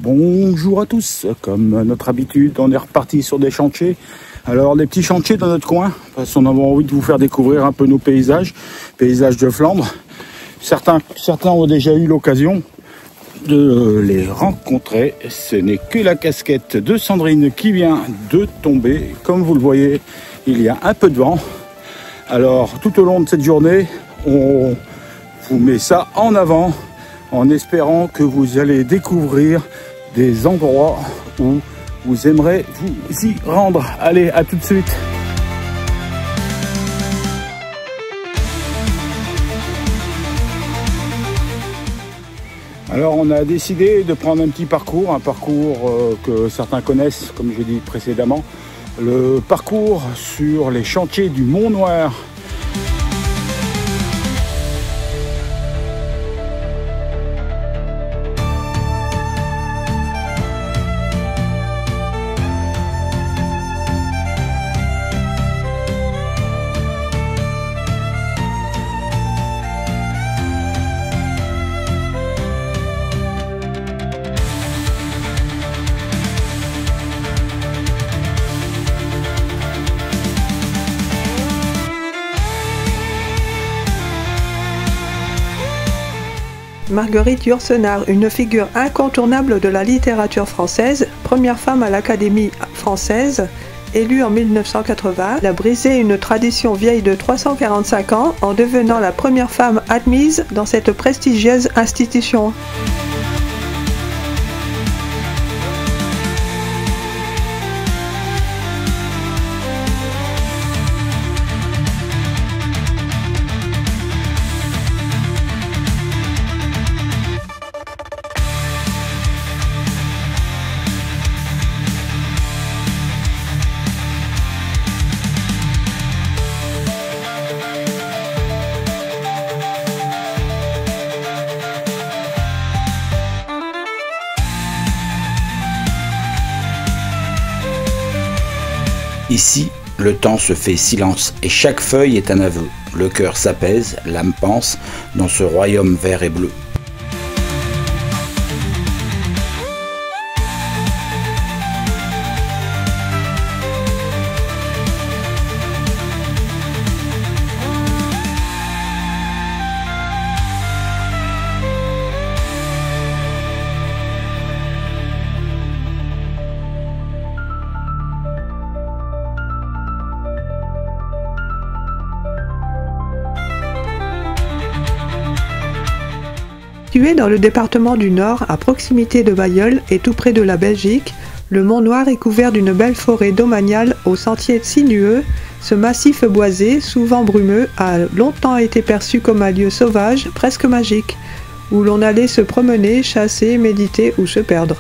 Bonjour à tous, comme notre habitude, on est reparti sur des chantiers. Alors des petits chantiers dans notre coin, parce qu'on a envie de vous faire découvrir un peu nos paysages de Flandre. Certains ont déjà eu l'occasion de les rencontrer. Ce n'est que la casquette de Sandrine qui vient de tomber. Comme vous le voyez, il y a un peu de vent. Alors tout au long de cette journée, on vous met ça en avant en espérant que vous allez découvrir des endroits où vous aimerez vous y rendre. Allez, à tout de suite. Alors on a décidé de prendre un petit parcours, que certains connaissent, comme je l'ai dit précédemment, le parcours sur les chantiers du Mont Noir. Marguerite Yourcenar, une figure incontournable de la littérature française, première femme à l'Académie française, élue en 1980, elle a brisé une tradition vieille de 345 ans en devenant la première femme admise dans cette prestigieuse institution. Ici, le temps se fait silence et chaque feuille est un aveu. Le cœur s'apaise, l'âme pense dans ce royaume vert et bleu. Situé dans le département du Nord, à proximité de Bailleul et tout près de la Belgique, le Mont Noir est couvert d'une belle forêt domaniale aux sentiers sinueux. Ce massif boisé, souvent brumeux, a longtemps été perçu comme un lieu sauvage, presque magique, où l'on allait se promener, chasser, méditer ou se perdre.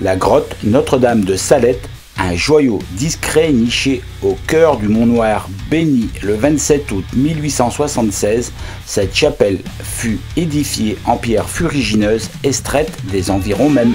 La grotte Notre-Dame de Salette, un joyau discret niché au cœur du Mont Noir, béni le 27 août 1876, cette chapelle fut édifiée en pierre fuligineuse extraite des environs mêmes.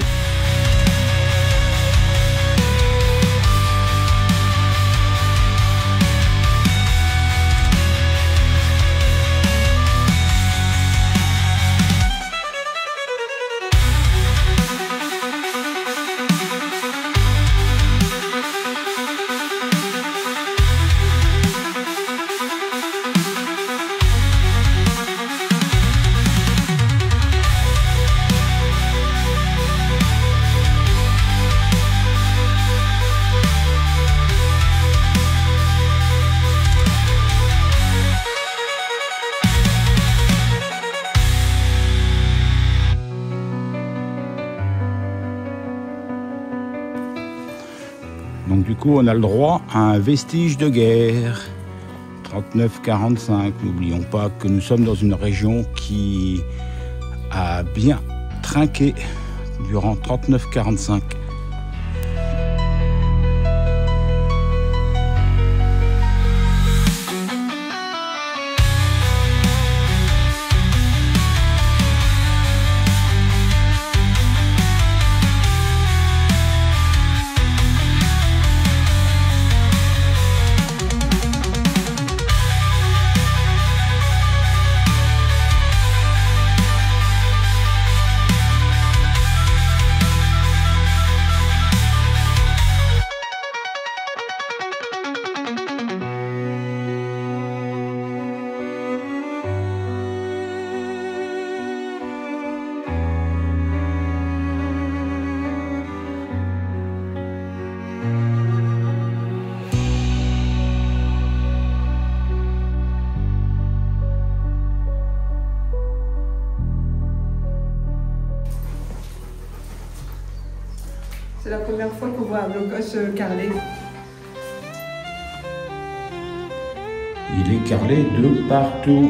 Donc du coup, on a le droit à un vestige de guerre. 39-45. N'oublions pas que nous sommes dans une région qui a bien trinqué durant 39-45. C'est la première fois qu'on voit un blocos carrelé. Il est carrelé de partout.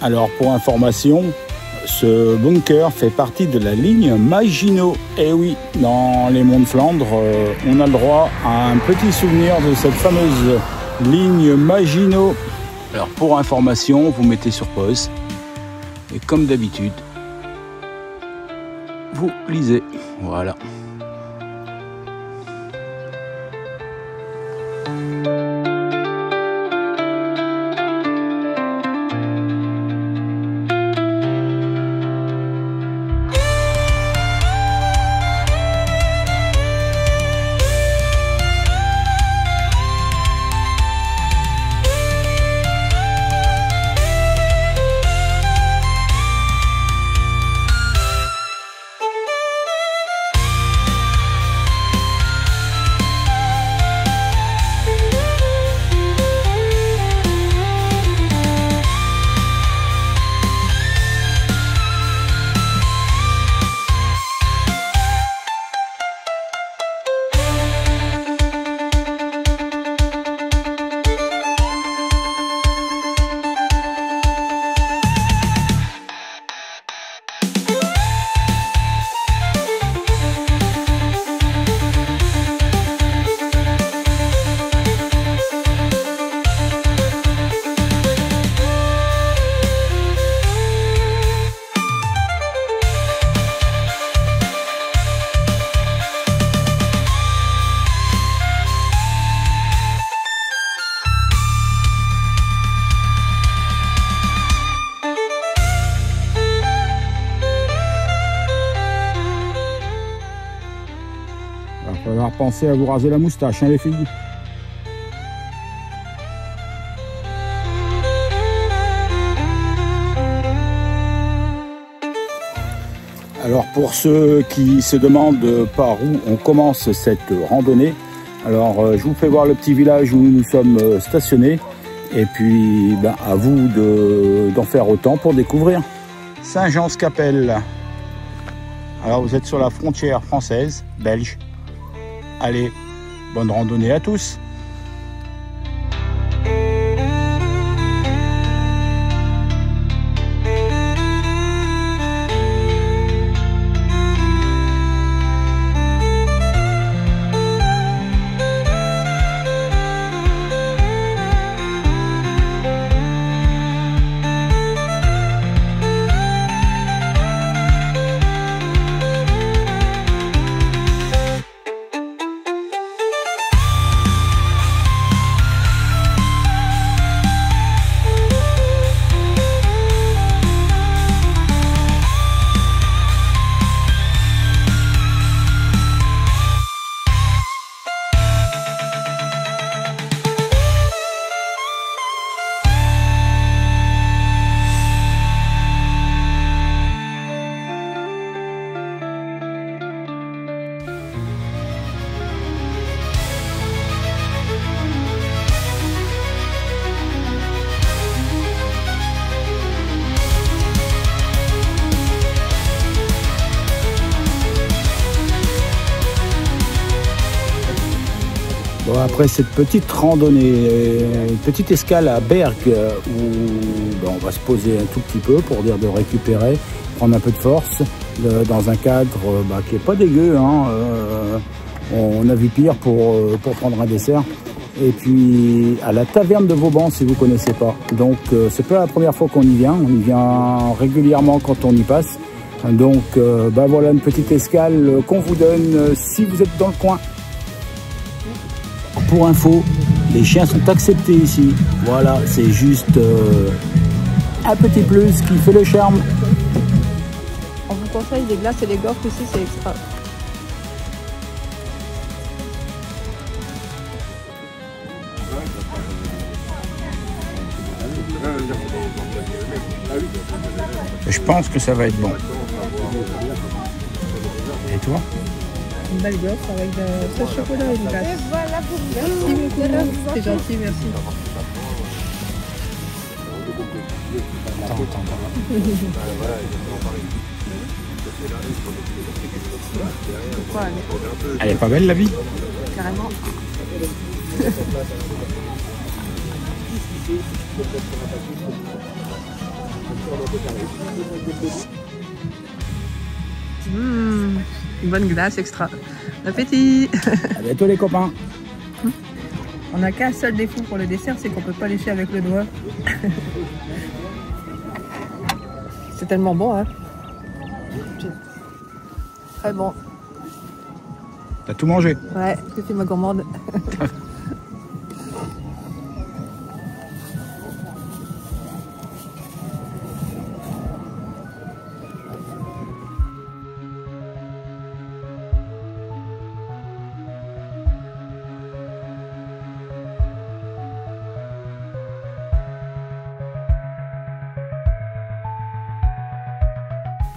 Alors pour information, ce bunker fait partie de la ligne Maginot. Et oui, dans les monts de Flandre, on a le droit à un petit souvenir de cette fameuse ligne Maginot. Alors pour information, vous mettez sur pause. Et comme d'habitude, vous lisez. Voilà. Il va falloir penser à vous raser la moustache, hein, les filles. Alors pour ceux qui se demandent par où on commence cette randonnée, Alors je vous fais voir le petit village où nous sommes stationnés. Et puis à vous d'en faire autant pour découvrir. Saint-Jean-Scapelle. Alors vous êtes sur la frontière française, belge. Allez, bonne randonnée à tous. Bon, après cette petite randonnée, une petite escale à Bergues où on va se poser un tout petit peu pour dire de récupérer, prendre un peu de force dans un cadre qui est pas dégueu. Hein, on a vu pire pour prendre un dessert. Et puis à la taverne de Vauban, si vous connaissez pas. Donc c'est pas la première fois qu'on y vient. On y vient régulièrement quand on y passe. Donc voilà une petite escale qu'on vous donne si vous êtes dans le coin. Pour info, les chiens sont acceptés ici. Voilà, c'est juste un petit plus qui fait le charme. On vous conseille les glaces et les gaufres ici, c'est extra. Je pense que ça va être bon. Et toi? Une belle gaufre avec de sauce chocolat et une glace. Merci beaucoup, c'est gentil, merci. Attends. Elle est pas belle la vie? Carrément. Une bonne glace extra. Bon appétit. À bientôt les copains. On n'a qu'un seul défaut pour le dessert, c'est qu'on peut pas lécher avec le doigt. C'est tellement bon, hein. Très bon. T'as tout mangé? Ouais, je suis ma gourmande.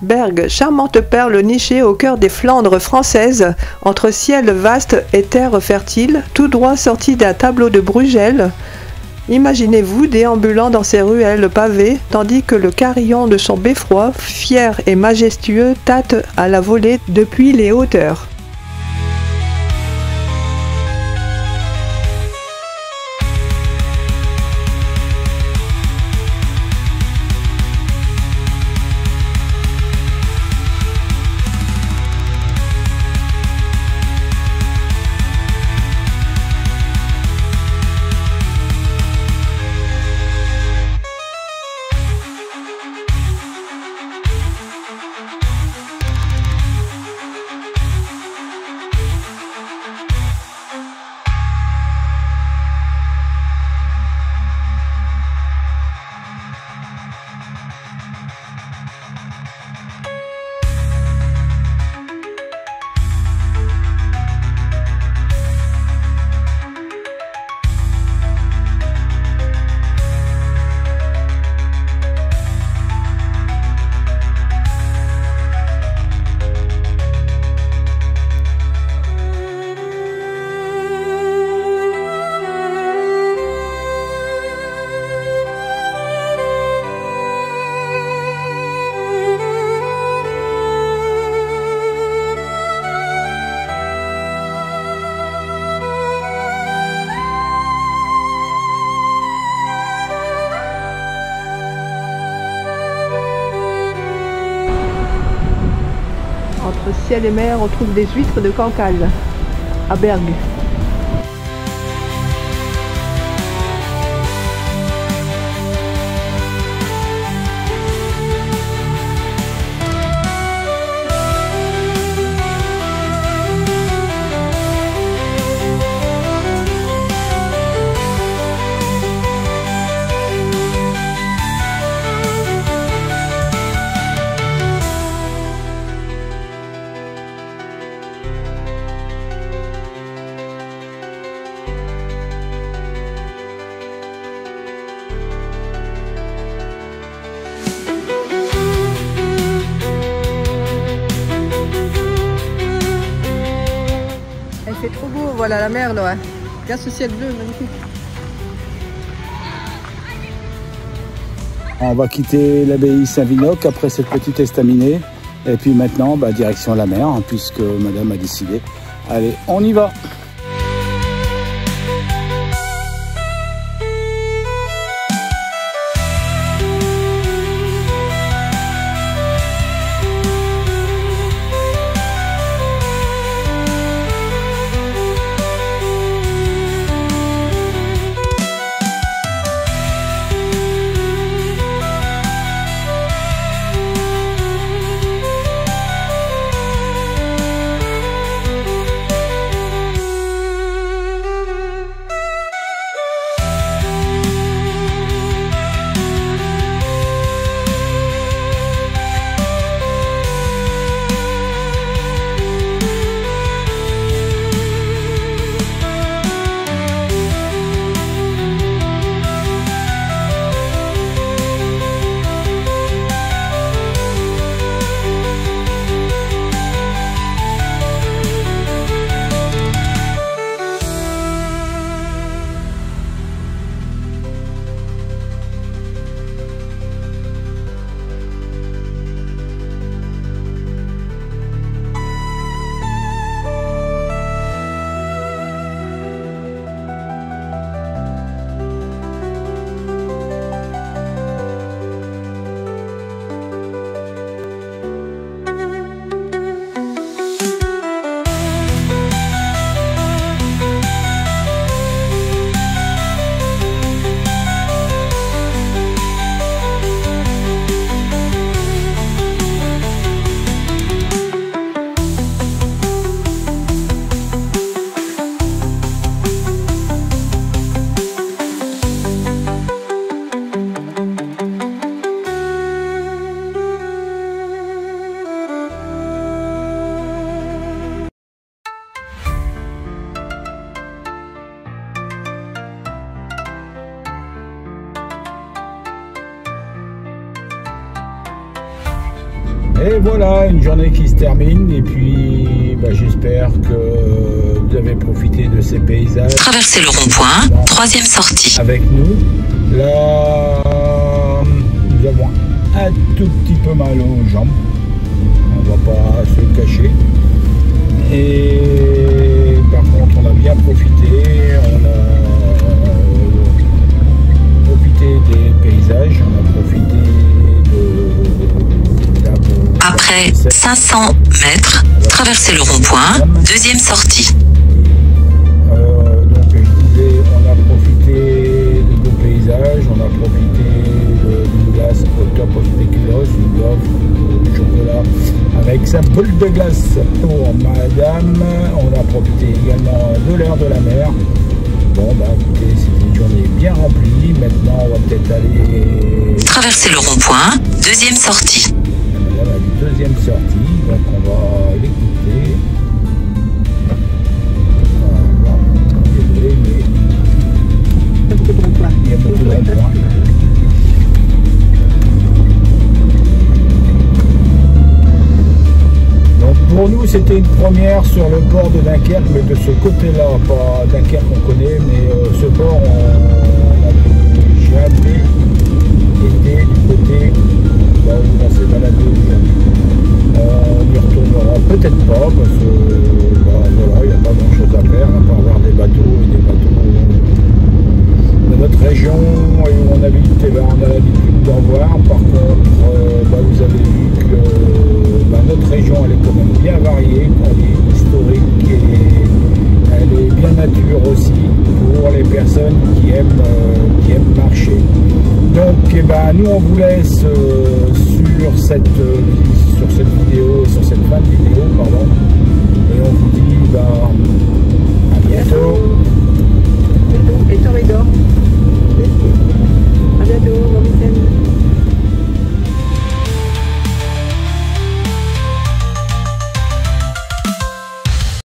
Bergues, charmante perle nichée au cœur des Flandres françaises, entre ciel vaste et terre fertile, tout droit sorti d'un tableau de Bruegel. Imaginez-vous déambulant dans ces ruelles pavées, tandis que le carillon de son beffroi, fier et majestueux, tâte à la volée depuis les hauteurs. ciel et mer, on trouve des huîtres de Cancale, à Bergue. C'est trop beau, voilà la mer là. Regarde ce ciel bleu, magnifique. On va quitter l'abbaye Saint-Vinoc après cette petite estaminée. Et puis maintenant, direction la mer, puisque madame a décidé. Allez, on y va! Et voilà, une journée qui se termine et puis j'espère que vous avez profité de ces paysages. Traversez le rond-point, troisième sortie. Avec nous, là, nous avons un tout petit peu mal aux jambes, on va pas se le cacher. Et par contre, on a bien profité, on a profité des paysages, on a profité Après 500 mètres, traversez le rond-point, deuxième sortie. Donc je disais, on a profité de beaux paysages, on a profité d'une glace au top of spéculoos, une gaufre de chocolat avec sa boule de glace pour madame. On a profité également de l'air de la mer. Bon écoutez, c'était une journée bien remplie. Maintenant on va peut-être aller... Traverser le rond-point, deuxième sortie. Voilà, deuxième sortie, donc on va l'écouter. Voilà, désolé, mais il y a beaucoup de ronds-points. Donc pour nous, c'était une première sur le port de Dunkerque, mais de ce côté-là, pas Dunkerque qu'on connaît, mais ce port, on n'avait jamais été du côté là où on s'est baladé aujourd'hui. On y retournera peut-être pas parce que voilà, il n'y a pas grand chose à faire à part voir des bateaux et des bateaux de notre région et où on habite, on a l'habitude d'en voir. Par contre, vous avez vu que notre région elle est quand même bien variée, elle est historique et elle est bien nature aussi pour les personnes qui aiment marcher. Donc nous on vous laisse sur cette vidéo, sur cette fin de vidéo, pardon, et on vous dit à bientôt. Et Torridor.